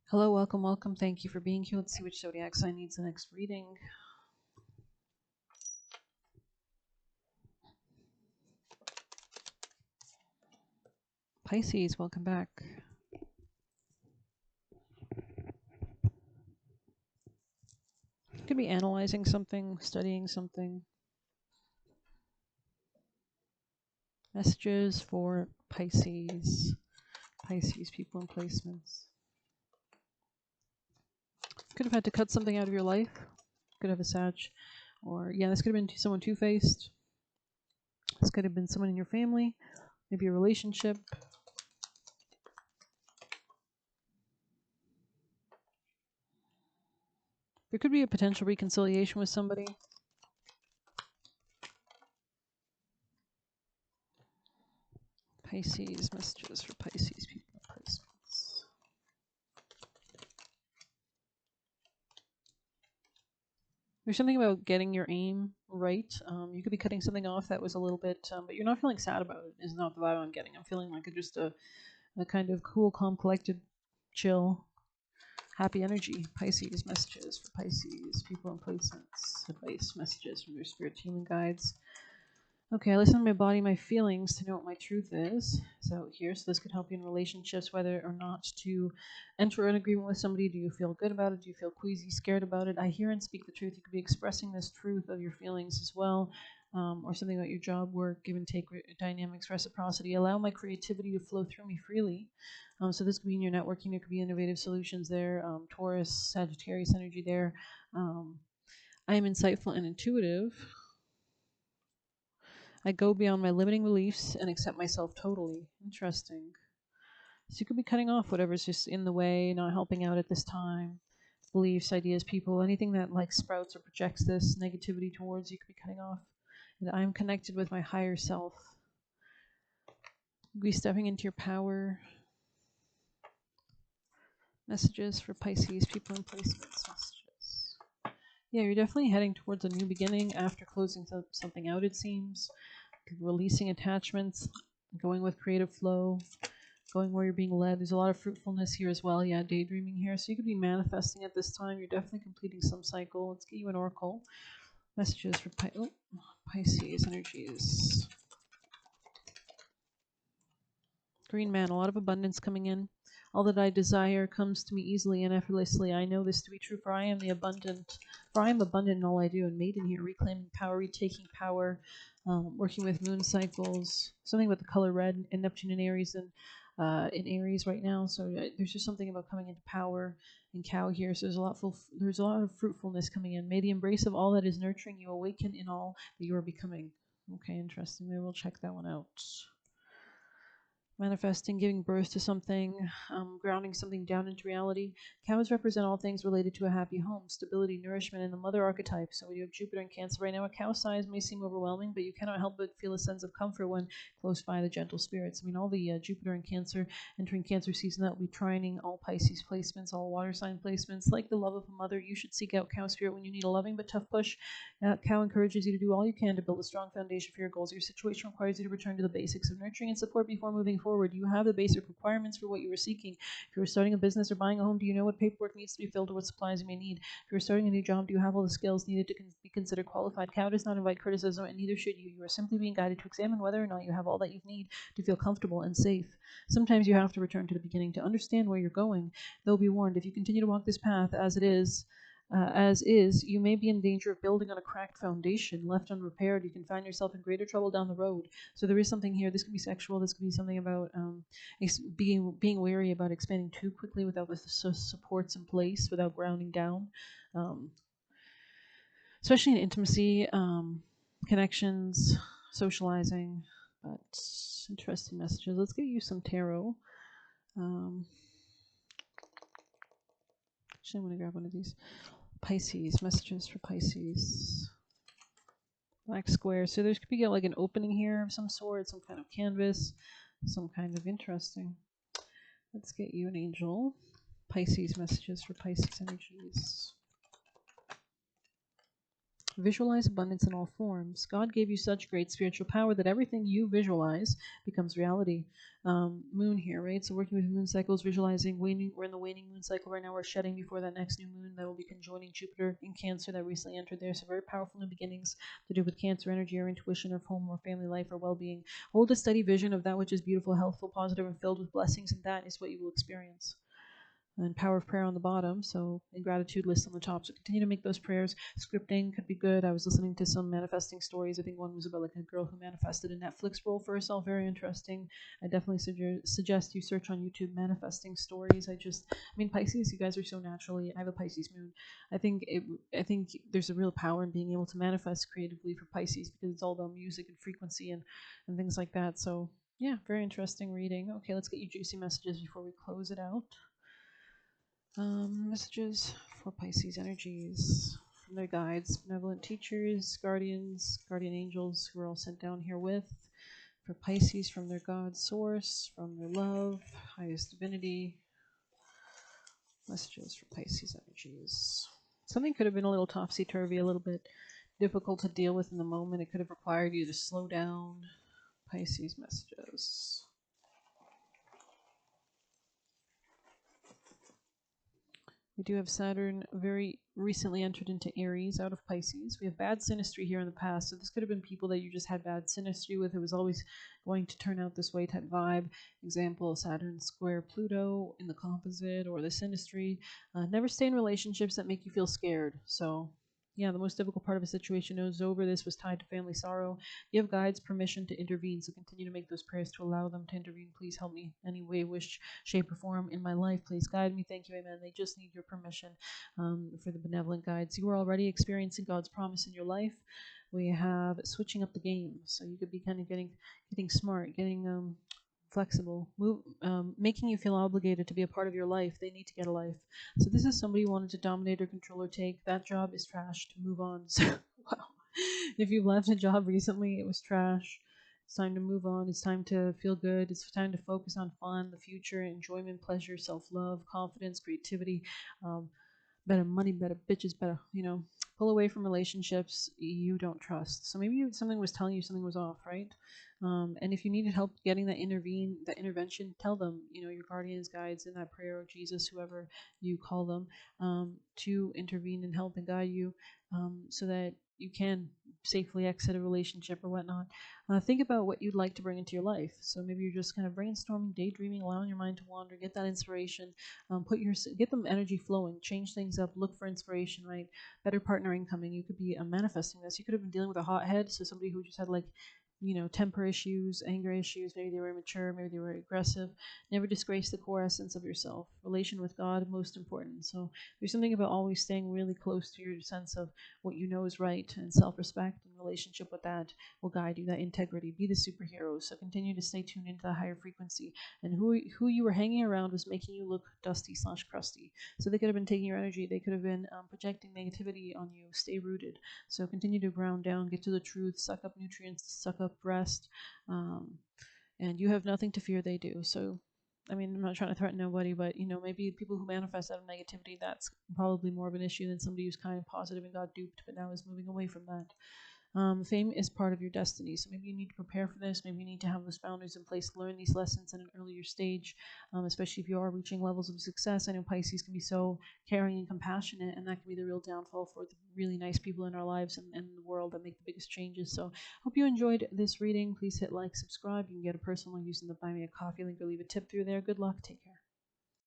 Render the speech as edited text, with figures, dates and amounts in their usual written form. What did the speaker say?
Hello, welcome, welcome. Thank you for being here. Let's see which zodiac sign needs the next reading. Pisces, welcome back. Could be analyzing something, studying something. Messages for Pisces. Pisces, people and placements. Could have had to cut something out of your life. Could have a Sag. Or, yeah, this could have been someone two-faced. This could have been someone in your family. Maybe a relationship. There could be a potential reconciliation with somebody. Pisces, messages for Pisces, people and placements. There's something about getting your aim right. You could be cutting something off that was a little bit, but you're not feeling sad about it. Is not the vibe I'm getting. I'm feeling like just a kind of cool, calm, collected, chill, happy energy. Pisces messages for Pisces, people and placements. Advice messages from their spirit team and guides. Okay, I listen to my body, my feelings to know what my truth is. So here, so this could help you in relationships, whether or not to enter an agreement with somebody. Do you feel good about it? Do you feel queasy, scared about it? I hear and speak the truth. You could be expressing this truth of your feelings as well, or something about your job, work, give and take dynamics, reciprocity. Allow my creativity to flow through me freely. So this could be in your networking. There could be innovative solutions there. Taurus, Sagittarius energy there. I am insightful and intuitive. I go beyond my limiting beliefs and accept myself totally. Interesting. So you could be cutting off whatever's just in the way, not helping out at this time. Beliefs, ideas, people, anything that like sprouts or projects this negativity towards you could be cutting off. And I'm connected with my higher self. Be stepping into your power. Messages for Pisces, people and placements. Messages. Yeah, you're definitely heading towards a new beginning after closing something out, it seems. Releasing attachments, going with creative flow, going where you're being led. There's a lot of fruitfulness here as well. Yeah, daydreaming here. So you could be manifesting at this time. You're definitely completing some cycle. Let's get you an oracle. Messages for Pisces energies. Green man, a lot of abundance coming in. All that I desire comes to me easily and effortlessly. I know this to be true, for I am the abundant. For I am abundant in all I do, and made in here, reclaiming power, retaking power, working with moon cycles. Something about the color red and Neptune in Aries and in Aries right now. So there's just something about coming into power and cow here. So there's a lot of fruitfulness coming in. May the embrace of all that is nurturing you awaken in all that you are becoming. Okay, interesting. Maybe we'll check that one out. Manifesting, giving birth to something, grounding something down into reality. Cows represent all things related to a happy home, stability, nourishment, and the mother archetype. So we have Jupiter and Cancer right now. A cow size may seem overwhelming, but you cannot help but feel a sense of comfort when close by the gentle spirits. I mean, all the Jupiter and Cancer entering Cancer season, that will be trining all Pisces placements, all water sign placements. Like the love of a mother, you should seek out cow spirit when you need a loving but tough push. Cow encourages you to do all you can to build a strong foundation for your goals. Your situation requires you to return to the basics of nurturing and support before moving forward. You have the basic requirements for what you were seeking. If you were starting a business or buying a home, do you know what paperwork needs to be filled or what supplies you may need? If you're starting a new job, do you have all the skills needed to be considered qualified? Cow does not invite criticism, and neither should you. You are simply being guided to examine whether or not you have all that you need to feel comfortable and safe. Sometimes you have to return to the beginning to understand where you're going. Though be warned, if you continue to walk this path as is, you may be in danger of building on a cracked foundation. Left unrepaired, you can find yourself in greater trouble down the road. So there is something here. This could be sexual. This could be something about being wary about expanding too quickly without the supports in place, without grounding down, um, especially in intimacy, connections, socializing. But interesting messages. Let's get you some tarot. Actually, I'm going to grab one of these. Pisces, messages for Pisces. Black square. So there could be like an opening here of some sort, some kind of canvas, some kind of interesting. Let's get you an angel. Pisces, messages for Pisces energies. Visualize abundance in all forms. God gave you such great spiritual power that everything you visualize becomes reality. Moon here, right? So working with moon cycles, visualizing waning. We're in the waning moon cycle right now. We're shedding before that next new moon that will be conjoining Jupiter in Cancer that recently entered there. So very powerful new beginnings to do with Cancer energy or intuition or home or family life or well-being. Hold a steady vision of that which is beautiful, healthful, positive, and filled with blessings, and that is what you will experience. And power of prayer on the bottom, so and gratitude list on the top. So continue to make those prayers. Scripting could be good. I was listening to some manifesting stories. I think one was about like a girl who manifested a Netflix role for herself. Very interesting. I definitely suggest you search on YouTube manifesting stories. I mean, Pisces, you guys are so naturally. I have a Pisces moon. I think there's a real power in being able to manifest creatively for Pisces because it's all about music and frequency and things like that. So yeah, very interesting reading. Okay, let's get you juicy messages before we close it out. Messages for Pisces energies from their guides, benevolent teachers, guardians, guardian angels who are all sent down here with. For Pisces from their God source, from their love, highest divinity. Messages for Pisces energies. Something could have been a little topsy-turvy, a little bit difficult to deal with in the moment. It could have required you to slow down. Pisces messages. We do have Saturn very recently entered into Aries out of Pisces. We have bad synastry here in the past. So this could have been people that you just had bad synastry with. It was always going to turn out this way type vibe. Example, Saturn square Pluto in the composite or the synastry. Never stay in relationships that make you feel scared. So yeah, the most difficult part of a situation is over. This was tied to family sorrow. Give guides permission to intervene. So continue to make those prayers to allow them to intervene. Please help me any way, wish, shape, or form in my life. Please guide me. Thank you, amen. They just need your permission for the benevolent guides. You are already experiencing God's promise in your life. We have switching up the game. So you could be kind of getting smart, getting flexible, making you feel obligated to be a part of your life. They need to get a life. So this is somebody who wanted to dominate or control or take. That job is trash. To move on. So, wow. If you've left a job recently, it was trash. It's time to move on. It's time to feel good. It's time to focus on fun, the future, enjoyment, pleasure, self-love, confidence, creativity, better money, better bitches, better, pull away from relationships you don't trust. So maybe something was telling you something was off, right? And if you needed help getting that intervention, tell them, your guardians, guides in that prayer, or Jesus, whoever you call them, to intervene and help and guide you, so that you can safely exit a relationship or whatnot. Think about what you'd like to bring into your life. So maybe you're just kind of brainstorming, daydreaming, allowing your mind to wander, get that inspiration, get them energy flowing, change things up, look for inspiration, right? Better partner incoming. You could be manifesting this. You could have been dealing with a hothead, so somebody who just had temper issues, anger issues. Maybe they were immature, maybe they were aggressive. Never disgrace the core essence of yourself. Relation with God, most important. So there's something about always staying really close to your sense of what you know is right, and self-respect and relationship with that will guide you, that integrity. Be the superhero. So continue to stay tuned into the higher frequency. And who you were hanging around was making you look dusty/crusty. So they could have been taking your energy. They could have been projecting negativity on you. Stay rooted. So continue to ground down, get to the truth, suck up nutrients, suck up rest, and you have nothing to fear. They do. So I mean, I'm not trying to threaten nobody, but maybe people who manifest out of negativity, that's probably more of an issue than somebody who's kind of positive and got duped, but now is moving away from that. Fame is part of your destiny, so maybe you need to prepare for this. Maybe you need to have those boundaries in place, learn these lessons at an earlier stage, especially if you are reaching levels of success. I know Pisces can be so caring and compassionate, and that can be the real downfall for the really nice people in our lives and the world that make the biggest changes. So hope you enjoyed this reading. Please hit like, subscribe. You can get a personal using the Buy Me a Coffee link or leave a tip through there. Good luck. Take care.